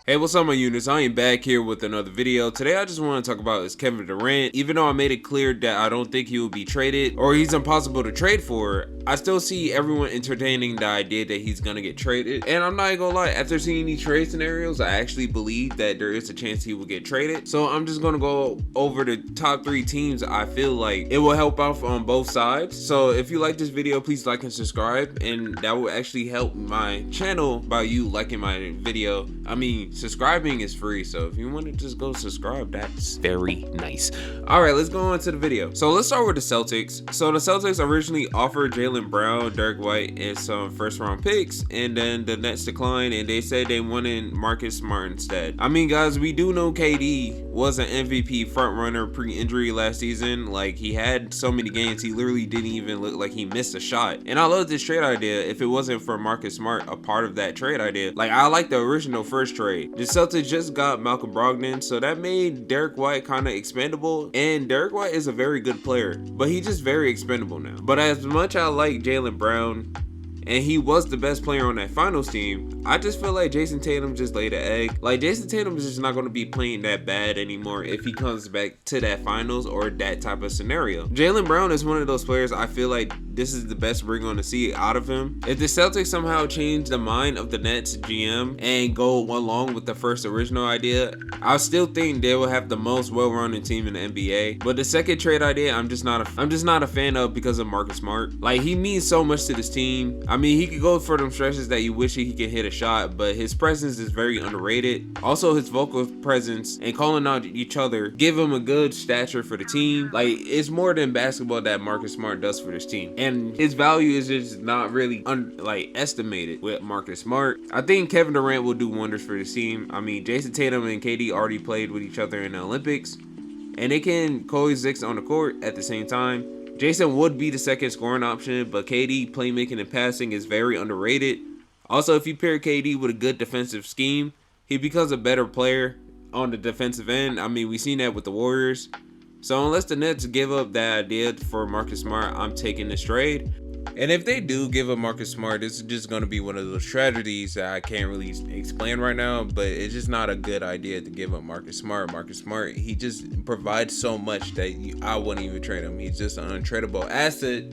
Hey, what's up my units? I am back here with another video. Today I just want to talk about is Kevin Durant. Even though I made it clear that I don't think he will be traded or he's impossible to trade for, I still see everyone entertaining the idea that he's gonna get traded. And I'm not even gonna lie, after seeing these trade scenarios, I actually believe that there is a chance he will get traded. So I'm just gonna go over the top 3 teams I feel like it will help out on both sides. So if you like this video, please like and subscribe, and that will actually help my channel by you liking my video. I mean, subscribing is free, so if you want to just go subscribe, that's very nice. All right, let's go on to the video. So let's start with the Celtics. So the Celtics originally offered Jaylen Brown, Derek White, and some first-round picks, and then the Nets declined, and they said they wanted Marcus Smart instead. I mean, guys, we do know KD was an MVP frontrunner pre-injury last season. Like, he had so many games, he literally didn't even look like he missed a shot. And I love this trade idea. If it wasn't for Marcus Smart a part of that trade idea, like, I like the original first trade. The Celtics just got Malcolm Brogdon, so that made Derek White kind of expendable, and Derek White is a very good player, but he's just very expendable now. But as much I like Jaylen Brown, and he was the best player on that finals team, I just feel like Jason Tatum just laid an egg. Like, Jason Tatum is just not going to be playing that bad anymore if he comes back to that finals or that type of scenario. Jaylen Brown is one of those players I feel like this is the best we're going to see out of him. If the Celtics somehow change the mind of the Nets GM and go along with the first original idea, I still think they will have the most well-rounded team in the NBA. But the second trade idea, I'm just not a fan of because of Marcus Smart. Like, he means so much to this team. I mean, he could go for them stretches that you wish he could hit a shot, but his presence is very underrated. Also, his vocal presence and calling out each other give him a good stature for the team. Like, it's more than basketball that Marcus Smart does for this team, and his value is just not really estimated with Marcus Smart. I think Kevin Durant will do wonders for this team. I mean, Jason Tatum and KD already played with each other in the Olympics, and they can coexist on the court at the same time. Jason would be the second scoring option, but KD playmaking and passing is very underrated. Also, if you pair KD with a good defensive scheme, he becomes a better player on the defensive end. I mean, we've seen that with the Warriors. So unless the Nets give up that idea for Marcus Smart, I'm taking this trade. And if they do give up Marcus Smart, this is just going to be one of those tragedies that I can't really explain right now, but it's just not a good idea to give up Marcus Smart. Marcus Smart, he just provides so much that I wouldn't even trade him. He's just an untradeable asset,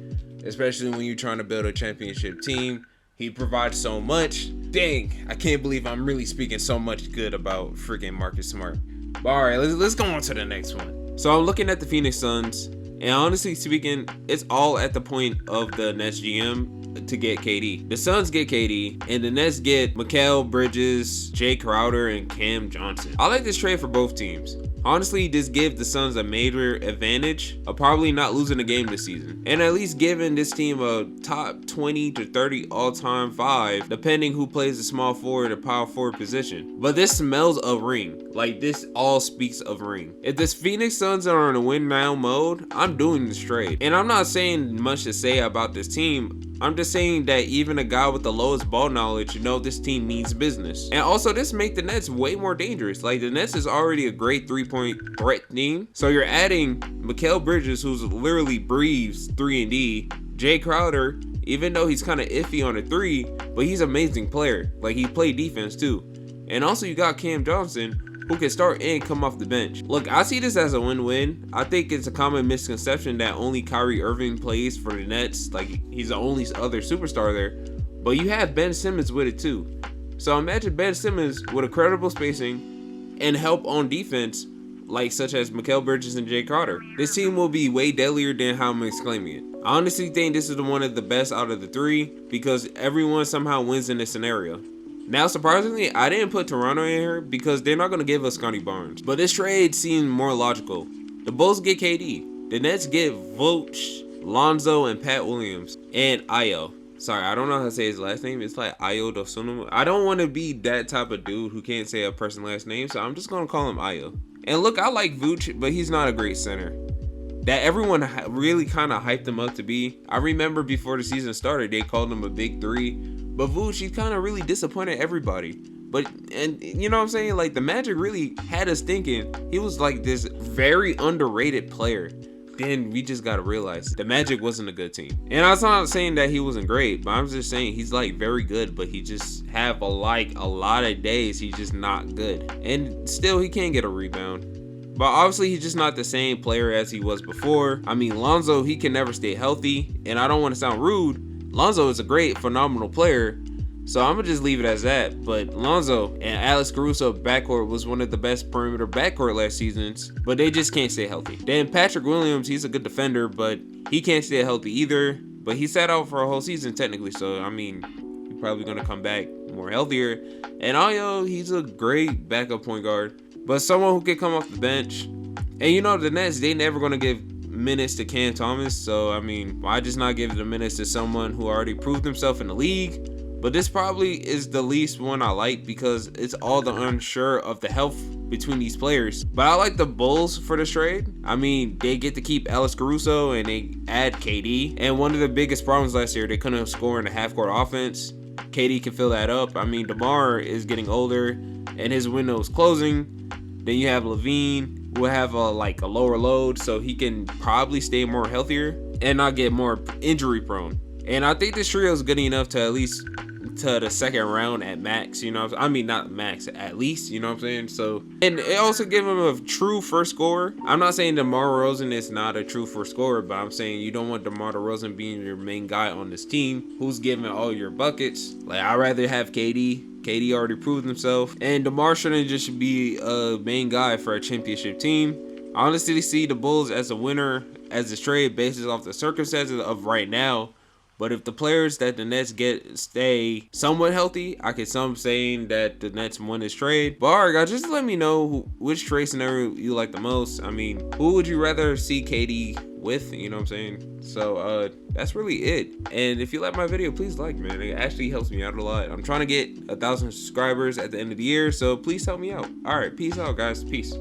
especially when you're trying to build a championship team. He provides so much. Dang, I can't believe I'm really speaking so much good about freaking Marcus Smart. But all right, let's go on to the next one. So I'm looking at the Phoenix Suns. And honestly speaking, it's all at the point of the Nets GM to get KD. The Suns get KD, and the Nets get Mikal Bridges, Jay Crowder, and Cam Johnson. I like this trade for both teams. Honestly, this gives the Suns a major advantage of probably not losing a game this season, and at least giving this team a top 20 to 30 all-time 5, depending who plays the small forward or power forward position. But this smells of ring. Like, this all speaks of ring. If the Phoenix Suns are in a win now mode, I'm doing this trade. And I'm not saying much to say about this team. I'm just saying that even a guy with the lowest ball knowledge this team means business. And also, this makes the Nets way more dangerous. Like, the Nets is already a great three-point threat team. So you're adding Mikal Bridges, who's literally breathes 3-and-D. Jay Crowder, even though he's kind of iffy on a 3, but he's an amazing player. Like, he played defense too. And also, you got Cam Johnson, who can start and come off the bench. Look, I see this as a win-win. I think it's a common misconception that only Kyrie Irving plays for the Nets. Like, he's the only other superstar there. But you have Ben Simmons with it too. So imagine Ben Simmons with a credible spacing and help on defense, like such as Mikal Bridges and Jay Crowder. This team will be way deadlier than how I'm exclaiming it. I honestly think this is one of the best out of the 3 because everyone somehow wins in this scenario. Now, surprisingly, I didn't put Toronto in here because they're not going to give us Scotty Barnes. But this trade seemed more logical. The Bulls get KD. The Nets get Vooch, Lonzo, and Pat Williams. And Ayo. Sorry, I don't know how to say his last name. It's like Ayo Dosunmu. I don't want to be that type of dude who can't say a person's last name, so I'm just going to call him Ayo. And look, I like Vooch, but he's not a great center that everyone really kind of hyped him up to be. I remember before the season started, they called him a big 3. But Vooch, he kind of really disappointed everybody. And you know what I'm saying? Like, the Magic really had us thinking he was like this very underrated player. then we just gotta realize the Magic wasn't a good team. And I'm not saying that he wasn't great, but I'm just saying he's like very good, but he just have a lot of days he's just not good. And still he can't get a rebound. But obviously he's just not the same player as he was before. I mean, Lonzo, he can never stay healthy. And I don't want to sound rude. Lonzo is a great, phenomenal player. So I'm going to just leave it as that. But Lonzo and Alex Caruso backcourt was one of the best perimeter backcourt last seasons. But they just can't stay healthy. Then Patrick Williams, he's a good defender, but he can't stay healthy either. But he sat out for a whole season technically. So, I mean, he's probably going to come back more healthier. And Ayo, he's a great backup point guard. But someone who can come off the bench. And you know, the Nets, they never going to give minutes to Cam Thomas. So, I mean, why just not give the minutes to someone who already proved himself in the league? But this probably is the least one I like because it's all the unsure of the health between these players. But I like the Bulls for this trade. I mean, they get to keep Alex Caruso and they add KD. And one of the biggest problems last year, they couldn't score in the half-court offense. KD can fill that up. I mean, DeMar is getting older and his window is closing. Then you have LaVine, who will have a lower load, so he can probably stay more healthier and not get more injury prone. And I think this trio is good enough to at least to the second round at max, you know. I mean, not max, at least, you know what I'm saying? So, and it also give him a true first scorer. I'm not saying DeMar DeRozan is not a true first scorer, but I'm saying you don't want DeMar DeRozan being your main guy on this team who's giving all your buckets. Like, I'd rather have KD. KD already proved himself, and DeMar shouldn't just be a main guy for a championship team. I honestly see the Bulls as a winner as this trade basis off the circumstances of right now. But if the players that the Nets get stay somewhat healthy, I could some saying that the Nets win this trade. But alright guys, just let me know which trade scenario you like the most. I mean, who would you rather see KD with? You know what I'm saying? So that's really it. And if you like my video, please like, man. It actually helps me out a lot. I'm trying to get 1,000 subscribers at the end of the year, so please help me out. Alright, peace out guys. Peace.